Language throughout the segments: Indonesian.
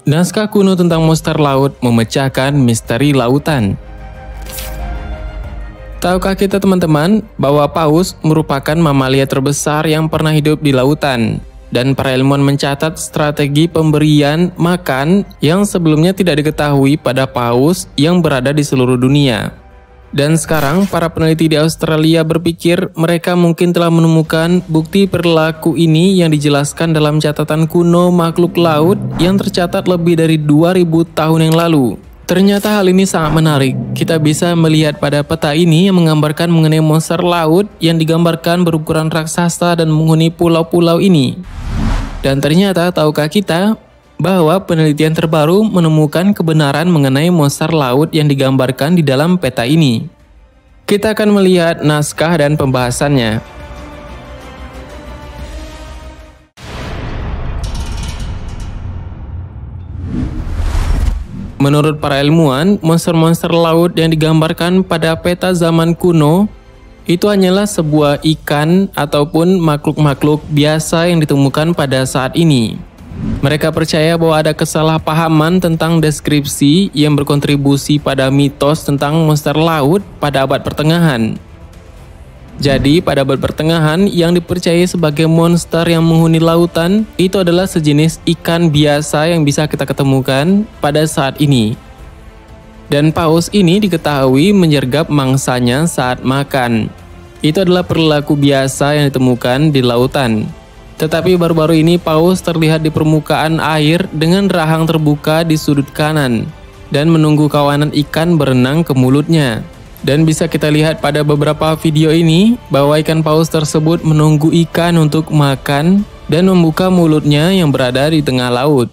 Naskah kuno tentang monster laut memecahkan misteri lautan. Tahukah kita teman-teman bahwa paus merupakan mamalia terbesar yang pernah hidup di lautan? Dan para ilmuwan mencatat strategi pemberian makan yang sebelumnya tidak diketahui pada paus yang berada di seluruh dunia. Dan sekarang para peneliti di Australia berpikir mereka mungkin telah menemukan bukti perilaku ini yang dijelaskan dalam catatan kuno makhluk laut yang tercatat lebih dari 2000 tahun yang lalu. Ternyata hal ini sangat menarik. Kita bisa melihat pada peta ini yang menggambarkan mengenai monster laut yang digambarkan berukuran raksasa dan menghuni pulau-pulau ini. Dan ternyata tahukah kita bahwa penelitian terbaru menemukan kebenaran mengenai monster laut yang digambarkan di dalam peta ini. Kita akan melihat naskah dan pembahasannya. Menurut para ilmuwan, monster-monster laut yang digambarkan pada peta zaman kuno itu hanyalah sebuah ikan ataupun makhluk-makhluk biasa yang ditemukan pada saat ini. Mereka percaya bahwa ada kesalahpahaman tentang deskripsi yang berkontribusi pada mitos tentang monster laut pada abad pertengahan. Jadi, pada abad pertengahan yang dipercayai sebagai monster yang menghuni lautan itu adalah sejenis ikan biasa yang bisa kita ketemukan pada saat ini. Dan paus ini diketahui menyergap mangsanya saat makan. Itu adalah perilaku biasa yang ditemukan di lautan. Tetapi baru-baru ini paus terlihat di permukaan air dengan rahang terbuka di sudut kanan dan menunggu kawanan ikan berenang ke mulutnya. Dan bisa kita lihat pada beberapa video ini bahwa ikan paus tersebut menunggu ikan untuk makan dan membuka mulutnya yang berada di tengah laut.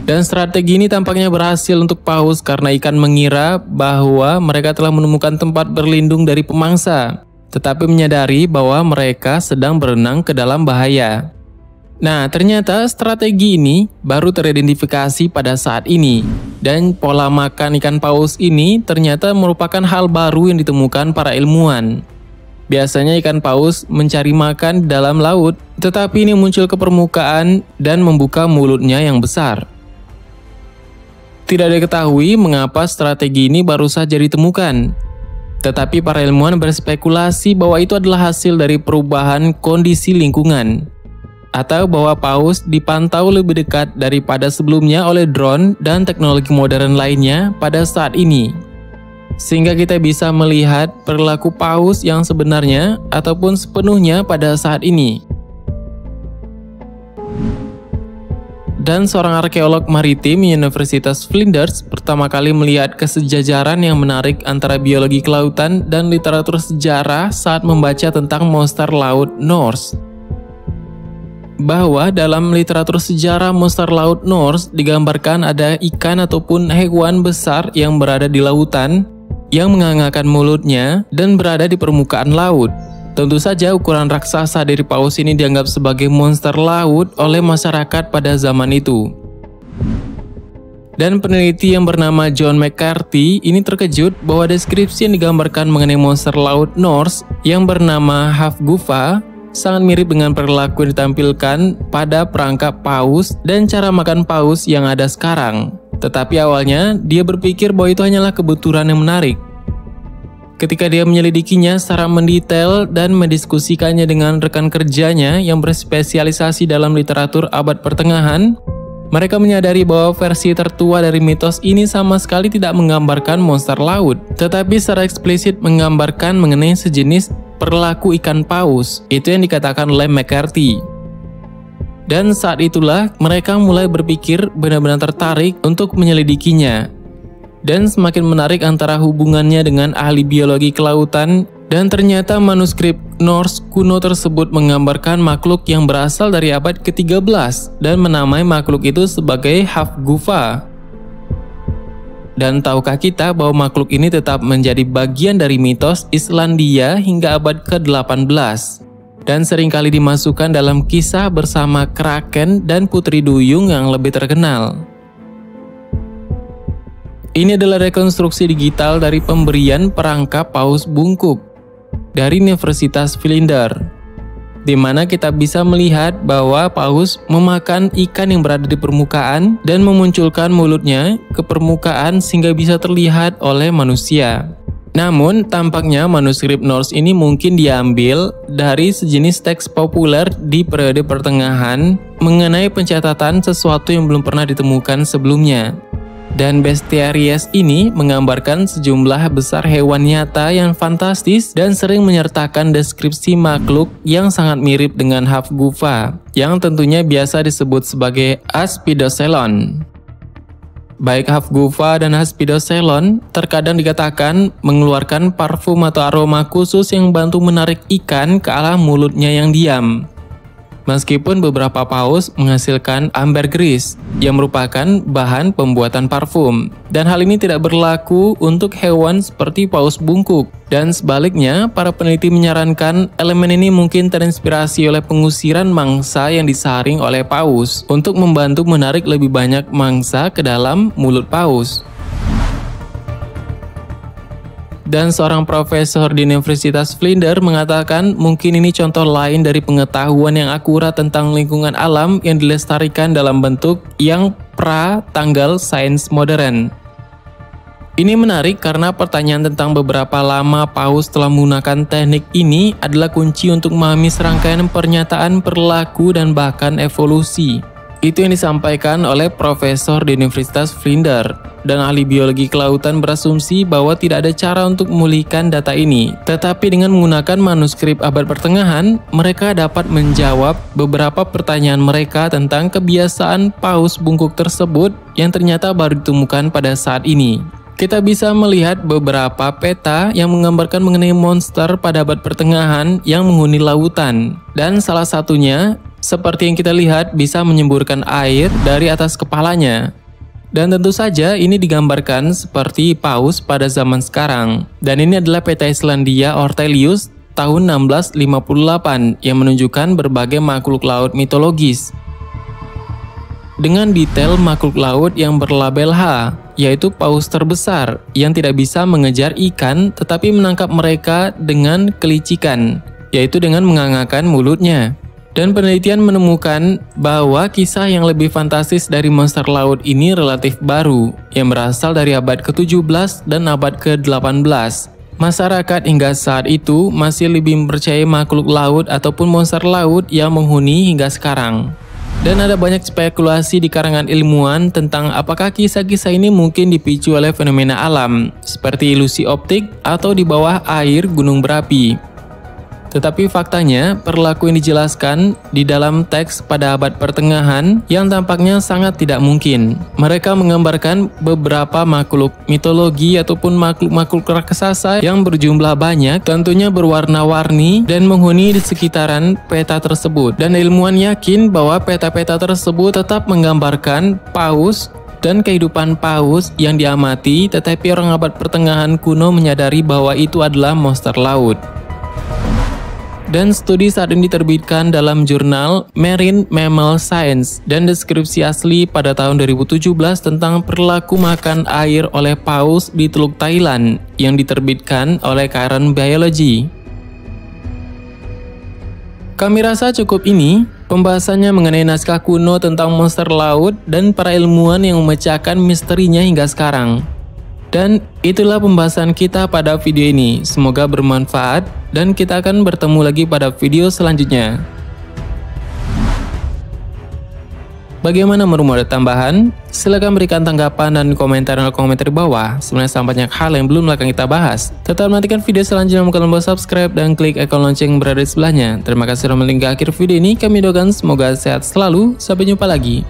Dan strategi ini tampaknya berhasil untuk paus karena ikan mengira bahwa mereka telah menemukan tempat berlindung dari pemangsa, tetapi menyadari bahwa mereka sedang berenang ke dalam bahaya. Nah, ternyata strategi ini baru teridentifikasi pada saat ini. Dan pola makan ikan paus ini ternyata merupakan hal baru yang ditemukan para ilmuwan. Biasanya ikan paus mencari makan di dalam laut, tetapi ini muncul ke permukaan dan membuka mulutnya yang besar. Tidak diketahui mengapa strategi ini baru saja ditemukan. Tetapi para ilmuwan berspekulasi bahwa itu adalah hasil dari perubahan kondisi lingkungan, atau bahwa paus dipantau lebih dekat daripada sebelumnya oleh drone dan teknologi modern lainnya pada saat ini. Sehingga kita bisa melihat perilaku paus yang sebenarnya ataupun sepenuhnya pada saat ini. Dan seorang arkeolog maritim Universitas Flinders pertama kali melihat kesejajaran yang menarik antara biologi kelautan dan literatur sejarah saat membaca tentang monster laut Norse. Bahwa dalam literatur sejarah monster laut Norse digambarkan ada ikan ataupun hewan besar yang berada di lautan yang menghangatkan mulutnya dan berada di permukaan laut. Tentu saja ukuran raksasa dari paus ini dianggap sebagai monster laut oleh masyarakat pada zaman itu. Dan peneliti yang bernama John McCarthy ini terkejut bahwa deskripsi yang digambarkan mengenai monster laut Norse yang bernama Hafgufa sangat mirip dengan perilaku yang ditampilkan pada perangkap paus dan cara makan paus yang ada sekarang. Tetapi awalnya dia berpikir bahwa itu hanyalah kebetulan yang menarik. Ketika dia menyelidikinya secara mendetail dan mendiskusikannya dengan rekan kerjanya yang berspesialisasi dalam literatur abad pertengahan, mereka menyadari bahwa versi tertua dari mitos ini sama sekali tidak menggambarkan monster laut, tetapi secara eksplisit menggambarkan mengenai sejenis perilaku ikan paus. Itu yang dikatakan oleh McCarthy. Dan saat itulah mereka mulai berpikir benar-benar tertarik untuk menyelidikinya. Dan semakin menarik antara hubungannya dengan ahli biologi kelautan, dan ternyata manuskrip Norse kuno tersebut menggambarkan makhluk yang berasal dari abad ke-13 dan menamai makhluk itu sebagai Hafgufa. Dan tahukah kita bahwa makhluk ini tetap menjadi bagian dari mitos Islandia hingga abad ke-18 dan seringkali dimasukkan dalam kisah bersama Kraken dan Putri Duyung yang lebih terkenal. Ini adalah rekonstruksi digital dari pemberian perangkap paus bungkuk dari Universitas Flinders. di mana kita bisa melihat bahwa paus memakan ikan yang berada di permukaan dan memunculkan mulutnya ke permukaan sehingga bisa terlihat oleh manusia. Namun, tampaknya manuskrip Norse ini mungkin diambil dari sejenis teks populer di periode pertengahan mengenai pencatatan sesuatu yang belum pernah ditemukan sebelumnya. Dan bestiaries ini menggambarkan sejumlah besar hewan nyata yang fantastis dan sering menyertakan deskripsi makhluk yang sangat mirip dengan Hafguva, yang tentunya biasa disebut sebagai Aspidocelon. Baik Hafguva dan Aspidocelon terkadang dikatakan mengeluarkan parfum atau aroma khusus yang bantu menarik ikan ke arah mulutnya yang diam. Meskipun beberapa paus menghasilkan ambergris yang merupakan bahan pembuatan parfum, dan hal ini tidak berlaku untuk hewan seperti paus bungkuk. Dan sebaliknya, para peneliti menyarankan elemen ini mungkin terinspirasi oleh pengusiran mangsa yang disaring oleh paus untuk membantu menarik lebih banyak mangsa ke dalam mulut paus. Dan seorang profesor di Universitas Vlinders mengatakan mungkin ini contoh lain dari pengetahuan yang akurat tentang lingkungan alam yang dilestarikan dalam bentuk yang pra-tanggal sains modern. Ini menarik karena pertanyaan tentang beberapa lama paus telah menggunakan teknik ini adalah kunci untuk memahami serangkaian pernyataan perilaku dan bahkan evolusi. Itu yang disampaikan oleh profesor di Universitas Vlinders, dan ahli biologi kelautan berasumsi bahwa tidak ada cara untuk memulihkan data ini. Tetapi dengan menggunakan manuskrip abad pertengahan, mereka dapat menjawab beberapa pertanyaan mereka tentang kebiasaan paus bungkuk tersebut yang ternyata baru ditemukan pada saat ini. Kita bisa melihat beberapa peta yang menggambarkan mengenai monster pada abad pertengahan yang menghuni lautan, dan salah satunya seperti yang kita lihat bisa menyemburkan air dari atas kepalanya. Dan tentu saja ini digambarkan seperti paus pada zaman sekarang. Dan ini adalah peta Islandia Ortelius tahun 1658 yang menunjukkan berbagai makhluk laut mitologis. Dengan detail makhluk laut yang berlabel H, yaitu paus terbesar yang tidak bisa mengejar ikan tetapi menangkap mereka dengan kelicikan, yaitu dengan mengangangkan mulutnya. Dan penelitian menemukan bahwa kisah yang lebih fantastis dari monster laut ini relatif baru, yang berasal dari abad ke-17 dan abad ke-18. Masyarakat hingga saat itu masih lebih mempercayai makhluk laut ataupun monster laut yang menghuni hingga sekarang. Dan ada banyak spekulasi di karangan ilmuwan tentang apakah kisah-kisah ini mungkin dipicu oleh fenomena alam, seperti ilusi optik atau di bawah air gunung berapi. Tetapi faktanya, perilaku yang dijelaskan di dalam teks pada abad pertengahan yang tampaknya sangat tidak mungkin. Mereka menggambarkan beberapa makhluk mitologi ataupun makhluk-makhluk raksasa yang berjumlah banyak, tentunya berwarna-warni dan menghuni di sekitaran peta tersebut. Dan ilmuwan yakin bahwa peta-peta tersebut tetap menggambarkan paus dan kehidupan paus yang diamati, tetapi orang abad pertengahan kuno menyadari bahwa itu adalah monster laut. Dan studi saat ini diterbitkan dalam jurnal Marine Mammal Science, dan deskripsi asli pada tahun 2017 tentang perilaku makan air oleh paus di Teluk Thailand yang diterbitkan oleh Current Biology. Kami rasa cukup ini pembahasannya mengenai naskah kuno tentang monster laut dan para ilmuwan yang memecahkan misterinya hingga sekarang. Dan itulah pembahasan kita pada video ini. Semoga bermanfaat dan kita akan bertemu lagi pada video selanjutnya. Bagaimana menurutmu, ada tambahan? Silahkan berikan tanggapan dan komentar di bawah. Sebenarnya sangat banyak hal yang belum akan kita bahas. Tetap nantikan video selanjutnya, tekan tombol subscribe dan klik ikon lonceng berada di sebelahnya. Terima kasih sudah menonton hingga akhir video ini. Kami doakan semoga sehat selalu. Sampai jumpa lagi.